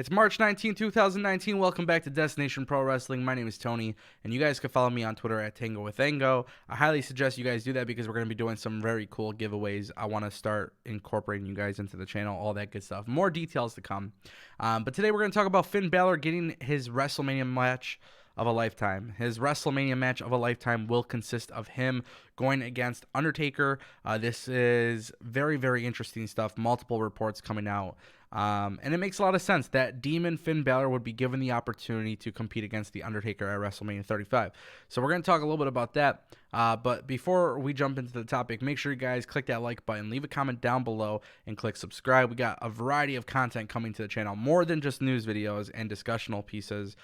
It's March 19, 2019. Welcome back to Destination Pro Wrestling. My name is Tony, and you guys can follow me on Twitter at Tango with Ango. I highly suggest you guys do that because we're going to be doing some very cool giveaways. I want to start incorporating you guys into the channel, all that good stuff. More details to come. But today we're going to talk about Finn Balor getting his WrestleMania match of a lifetime. His WrestleMania match of a lifetime will consist of him going against Undertaker. This is very, very interesting stuff. Multiple reports coming out. And it makes a lot of sense that Demon Finn Balor would be given the opportunity to compete against The Undertaker at WrestleMania 35. So we're going to talk a little bit about that. But before we jump into the topic, make sure you guys click that like button, leave a comment down below, and click subscribe. We got a variety of content coming to the channel, more than just news videos and discussional pieces.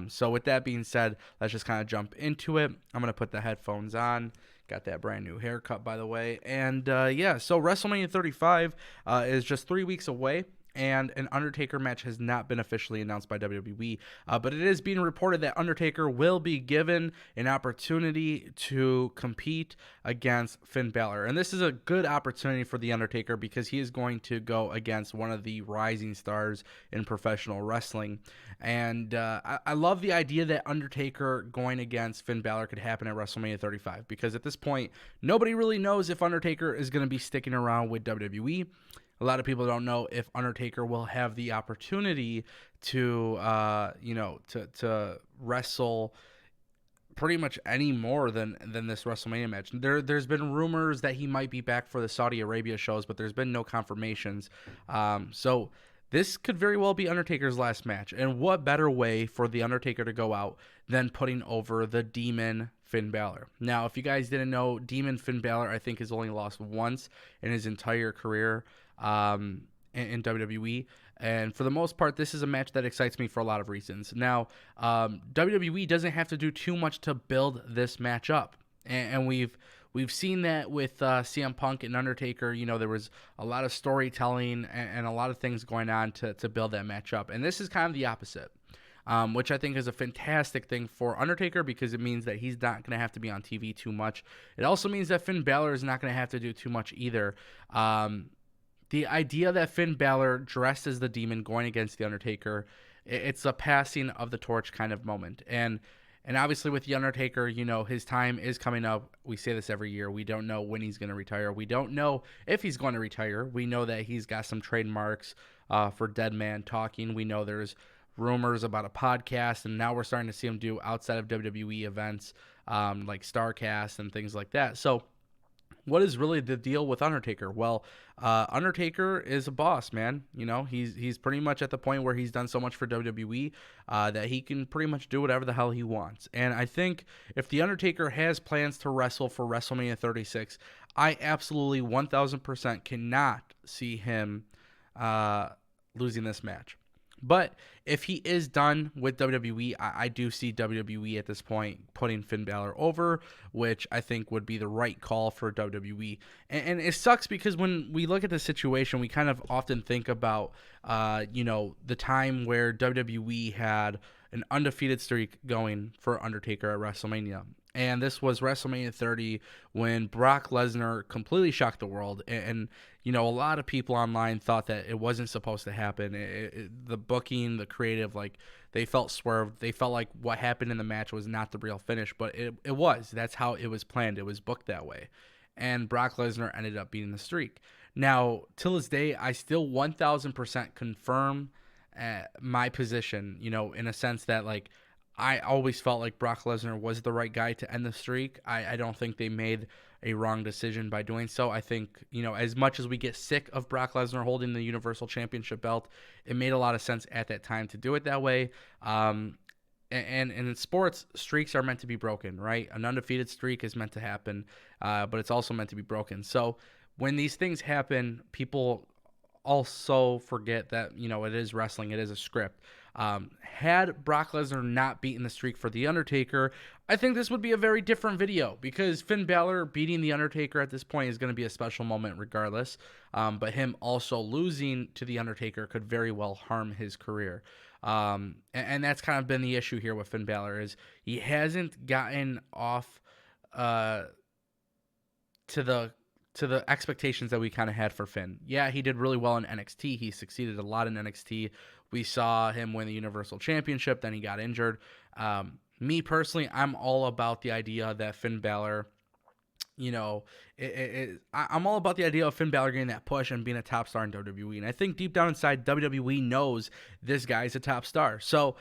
So with that being said, let's just kind of jump into it. I'm going to put the headphones on. Got that brand new haircut, by the way. And yeah, so WrestleMania 35 is just 3 weeks away. And an Undertaker match has not been officially announced by WWE, but it is being reported that Undertaker will be given an opportunity to compete against Finn Balor. And this is a good opportunity for The Undertaker because he is going to go against one of the rising stars in professional wrestling. And I love the idea that Undertaker going against Finn Balor could happen at WrestleMania 35 because at this point, nobody really knows if Undertaker is going to be sticking around with WWE. A lot of people don't know if Undertaker will have the opportunity to, to wrestle pretty much any more than this WrestleMania match. There's been rumors that he might be back for the Saudi Arabia shows, but there's been no confirmations. So this could very well be Undertaker's last match. And what better way for The Undertaker to go out than putting over the Demon Finn Balor? Now, if you guys didn't know, Demon Finn Balor, I think, has only lost once in his entire career in WWE, and for the most part, this is a match that excites me for a lot of reasons. Now, WWE doesn't have to do too much to build this match up, and we've seen that with CM Punk and Undertaker. You know, there was a lot of storytelling and a lot of things going on to build that match up, and this is kind of the opposite. Which I think is a fantastic thing for Undertaker because it means that he's not going to have to be on TV too much. It also means that Finn Balor is not going to have to do too much either. The idea that Finn Balor dressed as the Demon going against The Undertaker, it's a passing of the torch kind of moment. And obviously with The Undertaker, you know, his time is coming up. We say this every year. We don't know when he's going to retire. We don't know if he's going to retire. We know that he's got some trademarks for Dead Man Talking. We know there's rumors about a podcast, and now we're starting to see him do outside of WWE events like StarCast and things like that. So what is really the deal with Undertaker? Well, Undertaker is a boss, man. You know, he's pretty much at the point where he's done so much for WWE that he can pretty much do whatever the hell he wants. And I think if The Undertaker has plans to wrestle for WrestleMania 36, I absolutely 1,000% cannot see him losing this match. But if he is done with WWE, I do see WWE at this point putting Finn Balor over, which I think would be the right call for WWE. And it sucks because when we look at the situation, we kind of often think about, the time where WWE had an undefeated streak going for Undertaker at WrestleMania. And this was WrestleMania 30 when Brock Lesnar completely shocked the world. And a lot of people online thought that it wasn't supposed to happen. The booking, the creative, they felt swerved. They felt like what happened in the match was not the real finish, but it was. That's how it was planned. It was booked that way. And Brock Lesnar ended up beating the streak. Now, till this day, I still 1,000% confirm my position, in a sense that, I always felt like Brock Lesnar was the right guy to end the streak. I don't think they made a wrong decision by doing so. I think, as much as we get sick of Brock Lesnar holding the Universal Championship belt, it made a lot of sense at that time to do it that way. And in sports, streaks are meant to be broken, right? An undefeated streak is meant to happen, but it's also meant to be broken. So when these things happen, people also forget that, it is wrestling, it is a script. Had Brock Lesnar not beaten the streak for The Undertaker, I think this would be a very different video because Finn Balor beating The Undertaker at this point is going to be a special moment regardless. But him also losing to The Undertaker could very well harm his career. And that's kind of been the issue here with Finn Balor is he hasn't gotten off to the expectations that we kind of had for Finn. Yeah, he did really well in NXT. He succeeded a lot in NXT. We saw him win the Universal Championship, then he got injured. Me personally, I'm all about the idea that Finn Balor, you know, I'm all about the idea of Finn Balor getting that push and being a top star in WWE. And I think deep down inside, WWE knows this guy's a top star. So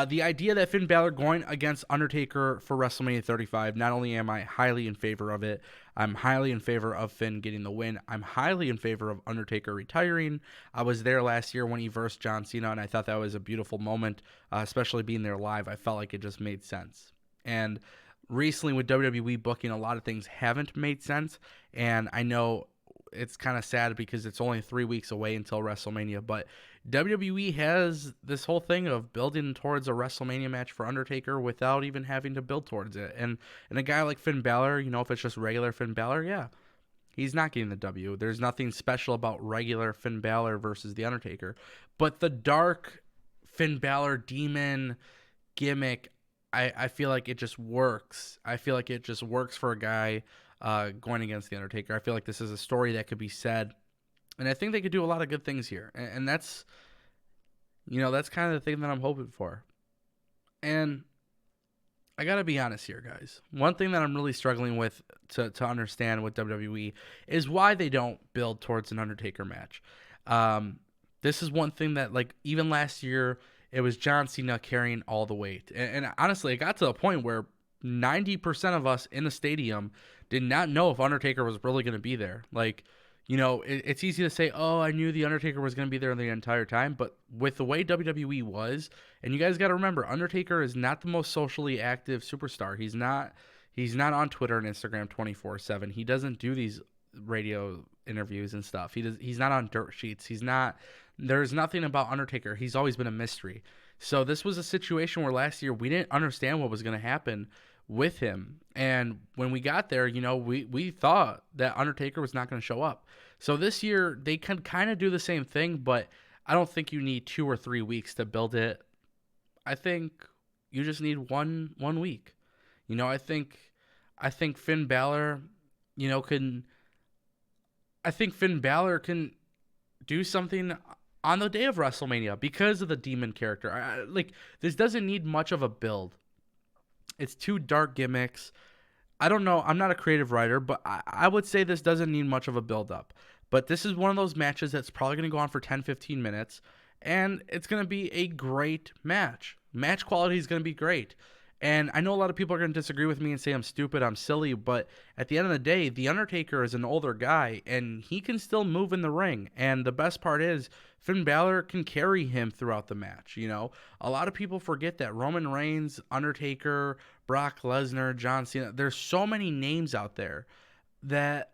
the idea that Finn Balor going against Undertaker for WrestleMania 35, not only am I highly in favor of it, I'm highly in favor of Finn getting the win. I'm highly in favor of Undertaker retiring. I was there last year when he versed John Cena, and I thought that was a beautiful moment, especially being there live. I felt like it just made sense. And recently with WWE booking, a lot of things haven't made sense, and I know it's kind of sad because it's only 3 weeks away until WrestleMania, but WWE has this whole thing of building towards a WrestleMania match for Undertaker without even having to build towards it. And a guy like Finn Balor, if it's just regular Finn Balor, yeah, he's not getting the W. There's nothing special about regular Finn Balor versus The Undertaker. But the dark Finn Balor demon gimmick, I feel like it just works. I feel like it just works for a guy going against The Undertaker. I feel like this is a story that could be said. And I think they could do a lot of good things here. And that's, that's kind of the thing that I'm hoping for. And I got to be honest here, guys. One thing that I'm really struggling with to understand with WWE is why they don't build towards an Undertaker match. This is one thing that, like, even last year, it was John Cena carrying all the weight. And honestly, it got to a point where 90% of us in the stadium did not know if Undertaker was really going to be there. Like, it's easy to say, oh, I knew The Undertaker was going to be there the entire time. But with the way WWE was, and you guys got to remember, Undertaker is not the most socially active superstar. He's not on Twitter and Instagram 24/7. He doesn't do these radio interviews and stuff. He's not on dirt sheets. There's nothing about Undertaker. He's always been a mystery. So this was a situation where last year we didn't understand what was going to happen with him. And when we got there, we thought that Undertaker was not going to show up. So this year they can kind of do the same thing, but I don't think you need 2 or 3 weeks to build it. I think you just need one week. I think Finn Balor, can do something on the day of WrestleMania because of the demon character. This doesn't need much of a build. It's 2 dark gimmicks. I don't know. I'm not a creative writer, but I would say this doesn't need much of a build-up. But this is one of those matches that's probably going to go on for 10-15 minutes, and it's going to be a great match. Match quality is going to be great. And I know a lot of people are going to disagree with me and say I'm stupid, I'm silly, but at the end of the day, The Undertaker is an older guy, and he can still move in the ring. And the best part is Finn Balor can carry him throughout the match. A lot of people forget that Roman Reigns, Undertaker, Brock Lesnar, John Cena, there's so many names out there that,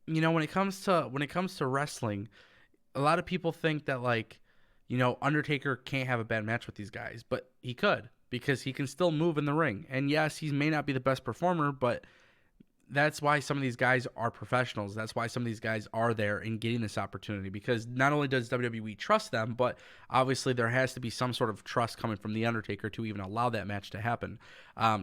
when it comes to wrestling, a lot of people think that, Undertaker can't have a bad match with these guys, but he could, because he can still move in the ring. And yes, he may not be the best performer, but that's why some of these guys are professionals. That's why some of these guys are there and getting this opportunity, because not only does WWE trust them, but obviously there has to be some sort of trust coming from The Undertaker to even allow that match to happen.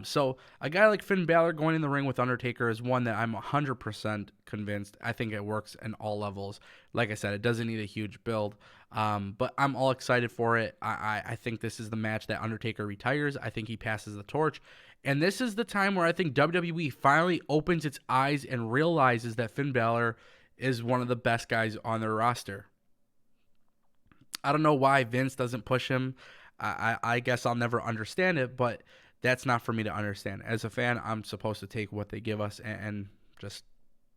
So a guy like Finn Balor going in the ring with Undertaker is one that I'm 100% convinced. I think it works in all levels. Like I said, it doesn't need a huge build. But I'm all excited for it. I think this is the match that Undertaker retires. I think he passes the torch. And this is the time where I think WWE finally opens its eyes and realizes that Finn Balor is one of the best guys on their roster. I don't know why Vince doesn't push him. I guess I'll never understand it, but that's not for me to understand. As a fan, I'm supposed to take what they give us and just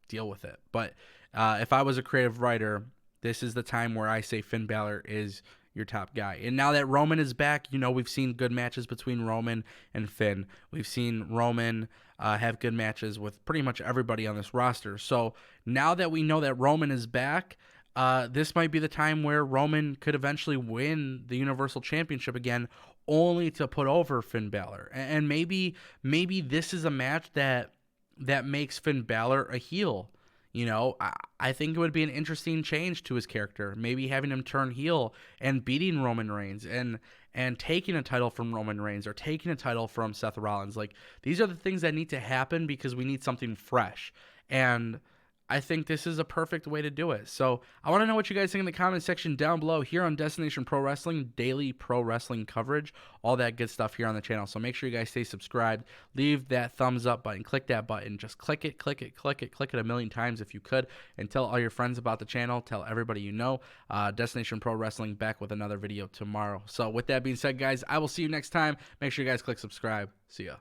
deal with it. But if I was a creative writer, this is the time where I say Finn Balor is your top guy. And now that Roman is back, we've seen good matches between Roman and Finn. We've seen Roman have good matches with pretty much everybody on this roster. So now that we know that Roman is back, this might be the time where Roman could eventually win the Universal Championship again, only to put over Finn Balor. And maybe this is a match that makes Finn Balor a heel. I think it would be an interesting change to his character. Maybe having him turn heel and beating Roman Reigns and taking a title from Roman Reigns or taking a title from Seth Rollins. These are the things that need to happen because we need something fresh. And I think this is a perfect way to do it. So I want to know what you guys think in the comment section down below here on Destination Pro Wrestling, daily pro wrestling coverage, all that good stuff here on the channel. So make sure you guys stay subscribed, leave that thumbs up button, click that button, just click it, click it, click it, click it a million times if you could, and tell all your friends about the channel, tell everybody you know. Destination Pro Wrestling back with another video tomorrow. So with that being said, guys, I will see you next time. Make sure you guys click subscribe. See ya.